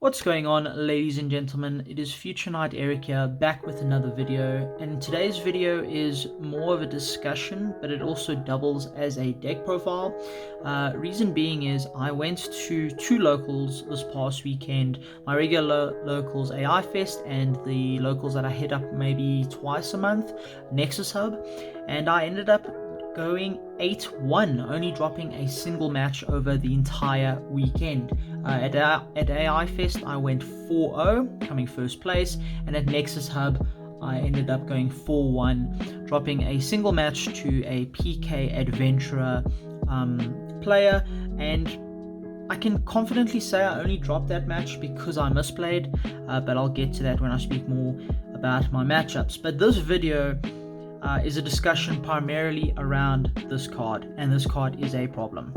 What's going on, ladies and gentlemen? It is Future Knight Eric here, back with another video, and today's video is more of a discussion, but it also doubles as a deck profile. Reason being is I went to two locals this past weekend, my regular locals AI Fest and the locals that I hit up maybe twice a month, Nexus Hub, and I ended up going 8-1, only dropping a single match over the entire weekend. At AI Fest, I went 4-0, coming first place, and at Nexus Hub, I ended up going 4-1, dropping a single match to a PK Adventurer player, and I can confidently say I only dropped that match because I misplayed, but I'll get to that when I speak more about my matchups. But this video is a discussion primarily around this card, and this card is a problem.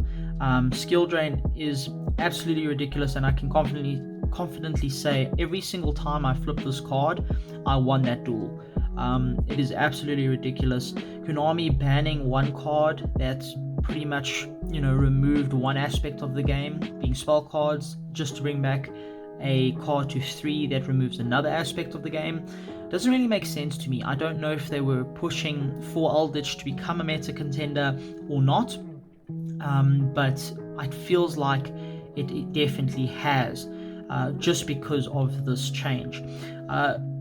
Skill drain is absolutely ridiculous, and I can confidently say every single time I flip this card, I won that duel. It is absolutely ridiculous. Konami banning one card that's pretty much, removed one aspect of the game, being spell cards, just to bring back a card to 3 that removes another aspect of the game, doesn't really make sense to me. I don't know if they were pushing for Aldrich to become a meta contender or not, but it feels like it definitely has, just because of this change.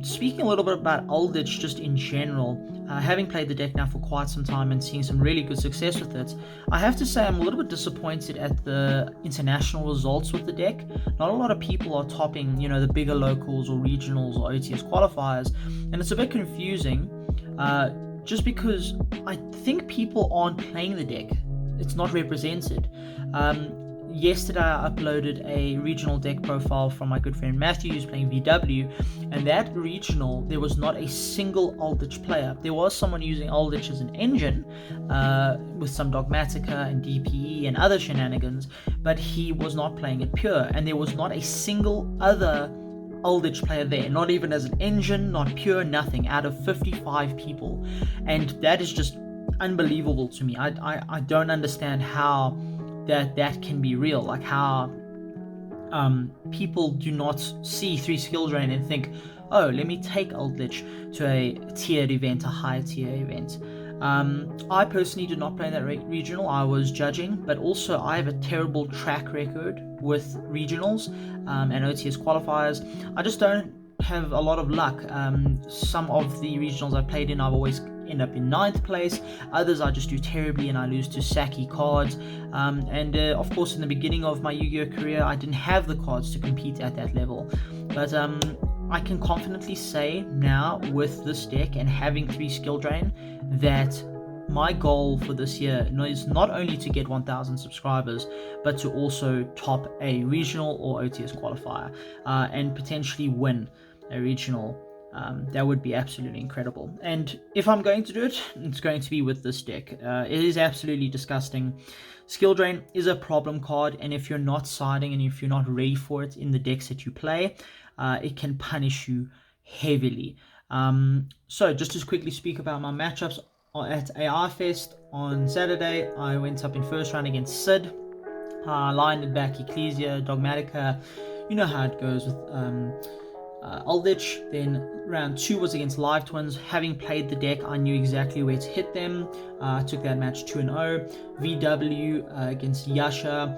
Speaking a little bit about Aldrich just in general, having played the deck now for quite some time and seeing some really good success with it, I have to say I'm a little bit disappointed at the international results with the deck. Not a lot of people are topping, the bigger locals or regionals or OTS qualifiers, and it's a bit confusing, just because I think people aren't playing the deck. It's not represented. Yesterday I uploaded a regional deck profile from my good friend Matthew, who's playing VW, and that regional, there was not a single Aldrich player. There was someone using Aldrich as an engine, with some Dogmatica and DPE and other shenanigans, but he was not playing it pure, and there was not a single other Aldrich player there, not even as an engine, not pure, nothing, out of 55 people, and that is just unbelievable to me. I don't understand how that can be real, like how people do not see 3 skill drain and think, oh, let me take Aldrich to a tiered event, a high tier event. I personally did not play that regional. I was judging, but also I have a terrible track record with regionals and OTS qualifiers. I just don't have a lot of luck. Some of the regionals I played in, I've always end up in 9th place. Others I just do terribly and I lose to sacky cards. Of course, in the beginning of my Yu-Gi-Oh career, I didn't have the cards to compete at that level. But I can confidently say now with this deck and having 3 skill drain that my goal for this year is not only to get 1,000 subscribers, but to also top a regional or OTS qualifier, and potentially win a regional. That would be absolutely incredible. And if I'm going to do it, it's going to be with this deck. It is absolutely disgusting. Skill drain is a problem card, and if you're not siding and if you're not ready for it in the decks that you play, it can punish you heavily. So just to quickly speak about my matchups at AI Fest on Saturday, I went up in first round against Sid. Lined it back Ecclesia, Dogmatica. You know how it goes with Aldrich. Then round 2 was against Live Twins. Having played the deck, I knew exactly where to hit them. I took that match 2-0. VW against Yasha.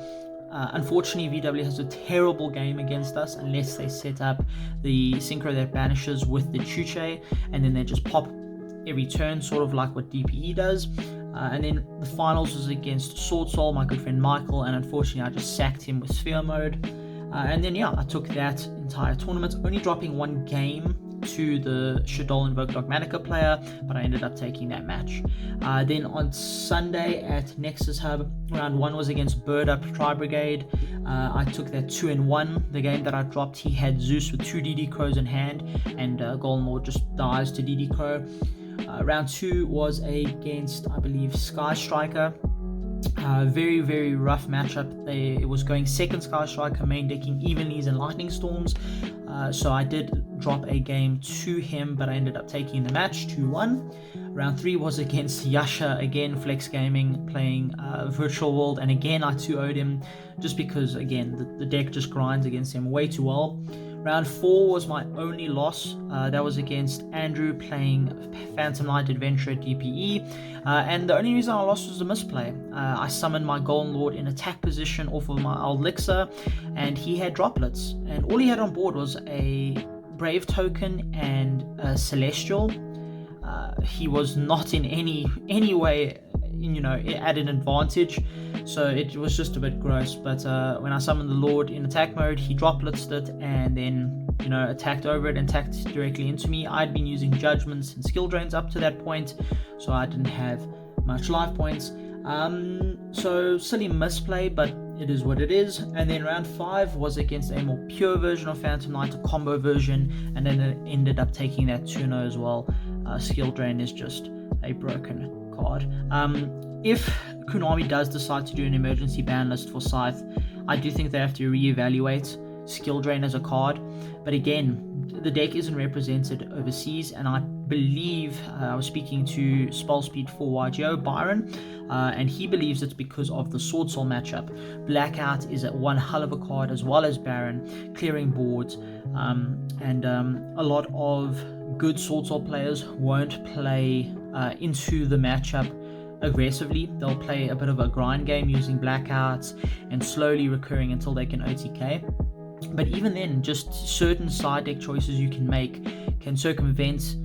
Unfortunately, VW has a terrible game against us unless they set up the synchro that banishes with the Chuche, and then they just pop every turn, sort of like what DPE does. And then the finals was against Sword Soul, my good friend Michael, and unfortunately I just sacked him with Sphere Mode. And then I took that entire tournament, only dropping 1 game to the Shadol Invoke Dogmatica player, but I ended up taking that match. Then on Sunday at Nexus Hub, round 1 was against Bird Up Tri Brigade. I took that 2-1. The game that I dropped, he had Zeus with 2 DD Crows in hand, and Golden Lord just dies to DD Crow. Round 2 was against, I believe, Sky Striker. Very, very rough matchup. It was going second Sky Striker, main decking Evenlies and Lightning Storms. So I did drop a game to him, but I ended up taking the match 2-1. Round 3 was against Yasha, again Flex Gaming, playing Virtual World, and again I 2-0'd him, just because again the deck just grinds against him way too well. Round 4 was my only loss. That was against Andrew, playing Phantom Knight Adventurer DPE, and the only reason I lost was a misplay. I summoned my Golden Lord in attack position off of my Elixir, and he had droplets, and all he had on board was a Brave token and a Celestial. He was not in any way, at an advantage, so it was just a bit gross. But when I summoned the Lord in attack mode, he droplets it and then attacked over it and attacked directly into me. I'd been using judgments and skill drains up to that point, so I didn't have much life points. So silly misplay, but it is what it is. And then round 5 was against a more pure version of Phantom Knight, a combo version, and then it ended up taking that 2-0 as well. Skill drain is just a broken card. If Konami does decide to do an emergency ban list for Scythe, I do think they have to reevaluate skill drain as a card. But again, the deck isn't represented overseas, and I believe I was speaking to Spell Speed 4YGO Byron, and he believes it's because of the Sword Soul matchup. Blackout is one hell of a card, as well as Baron, clearing boards, and a lot of good Sword Soul players won't play into the matchup aggressively. They'll play a bit of a grind game using blackouts and slowly recurring until they can OTK. But even then, just certain side deck choices you can make can circumvent,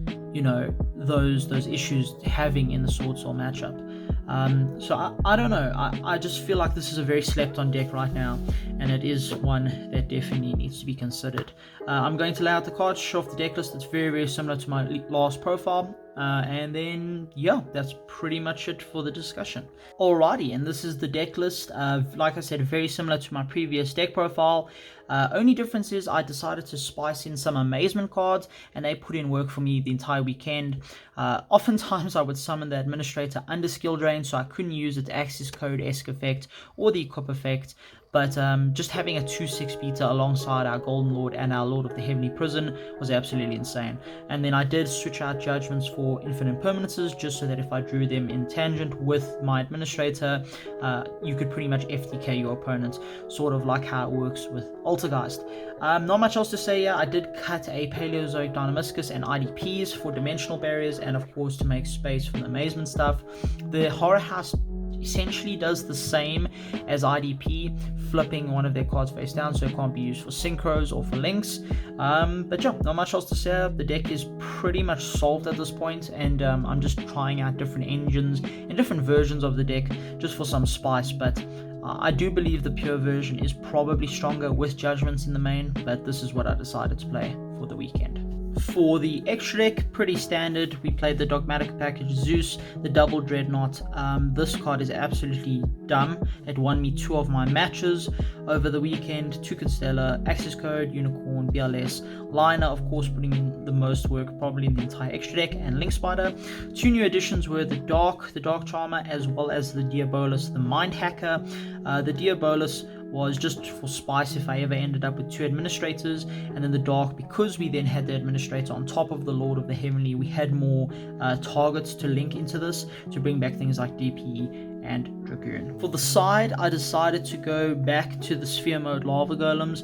those issues having in the Sword Soul matchup. So I don't know. I just feel like this is a very slept on deck right now, and it is one that definitely needs to be considered. I'm going to lay out the cards, show off the deck list. It's very, very similar to my last profile. And then, yeah, that's pretty much it for the discussion. Alrighty, and this is the deck list. Like I said, very similar to my previous deck profile. Only difference is I decided to spice in some amazement cards, and they put in work for me the entire weekend. Oftentimes I would summon the administrator under skill drain, so I couldn't use its access code, Esk effect, or the equip effect. But just having a 2/6 beta alongside our Golden Lord and our Lord of the Heavenly Prison was absolutely insane. And then I did switch out judgments for infinite permanences, just so that if I drew them in tangent with my administrator, you could pretty much FTK your opponent, sort of like how it works with Altergeist. Not much else to say here. I did cut a Paleozoic Dynamiscus and IDPs for dimensional barriers, and of course to make space for the amazement stuff. The Horror House essentially does the same as IDP, flipping one of their cards face down, so it can't be used for synchros or for links. But yeah, not much else to say. The deck is pretty much solved at this point, and I'm just trying out different engines and different versions of the deck just for some spice. But I do believe the pure version is probably stronger with judgments in the main, but this is what I decided to play for the weekend. For the extra deck, pretty standard. We played the Dogmatic package Zeus, the double Dreadnought. This card is absolutely dumb. It won me 2 of my matches over the weekend. 2 Constellar, Access Code, Unicorn, BLS, Liner, of course, putting in the most work probably in the entire extra deck, and Link Spider. 2 new additions were the Dark Charmer, as well as the Diabolus, the Mind Hacker. The Diabolus was just for spice if I ever ended up with 2 administrators, and then the Dark, because we then had the administrator on top of the Lord of the Heavenly, we had more targets to link into this to bring back things like DPE and Dragoon. For the side, I decided to go back to the Sphere Mode Lava Golems,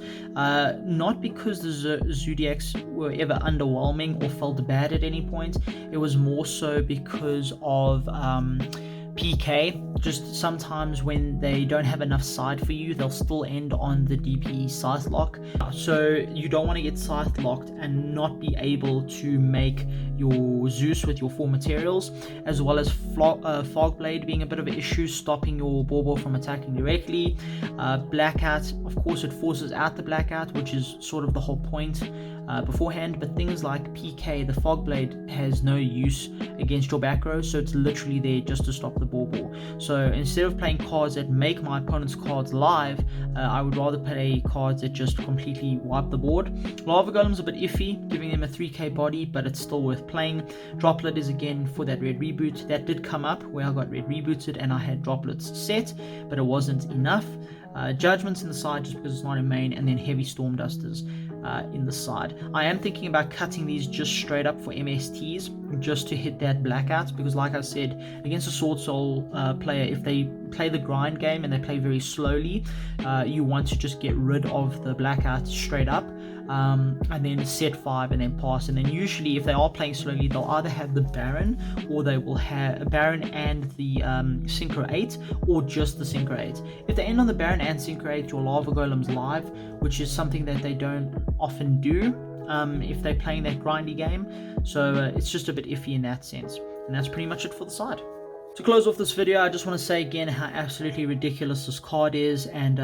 not because the Zodiacs were ever underwhelming or felt bad at any point. It was more so because of PK. Just sometimes when they don't have enough side for you, they'll still end on the DPE Scythe lock. So you don't want to get Scythe locked and not be able to make your Zeus with your 4 materials, as well as Fogblade being a bit of an issue, stopping your Bobo from attacking directly. Blackout, of course, it forces out the Blackout, which is sort of the whole point beforehand, but things like PK, the Fogblade has no use against your back row, so it's literally there just to stop the Bobo. So instead of playing cards that make my opponent's cards live, I would rather play cards that just completely wipe the board. Lava Golem's a bit iffy, giving them a 3k body, but it's still worth playing. Droplet is again for that red reboot. That did come up where I got red rebooted and I had droplets set, but it wasn't enough. Judgments in the side just because it's not in main, and then heavy Storm Dusters. in the side. I am thinking about cutting these just straight up for MSTs, just to hit that blackout, because like I said, against a Sword Soul player, if they play the grind game and they play very slowly, you want to just get rid of the blackout straight up, and then set 5 and then pass. And then usually if they are playing slowly, they'll either have the Baron, or they will have a Baron and the Synchro 8, or just the Synchro 8. If they end on the Baron and Synchro 8, your Lava Golem's live, which is something that they don't often do if they're playing that grindy game. So it's just a bit iffy in that sense. And that's pretty much it for the side. To close off this video, I just want to say again how absolutely ridiculous this card is, and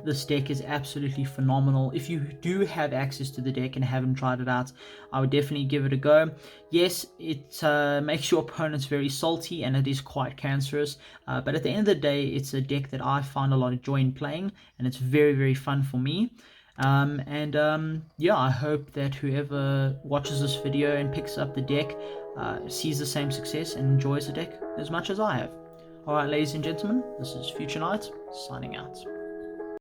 this deck is absolutely phenomenal. If you do have access to the deck and haven't tried it out, I would definitely give it a go. Yes, it makes your opponents very salty, and it is quite cancerous, but at the end of the day, it's a deck that I find a lot of joy in playing, and it's very, very fun for me. Yeah, I hope that whoever watches this video and picks up the deck sees the same success and enjoys the deck as much as I have. Alright, ladies and gentlemen, this is Future Knight, signing out.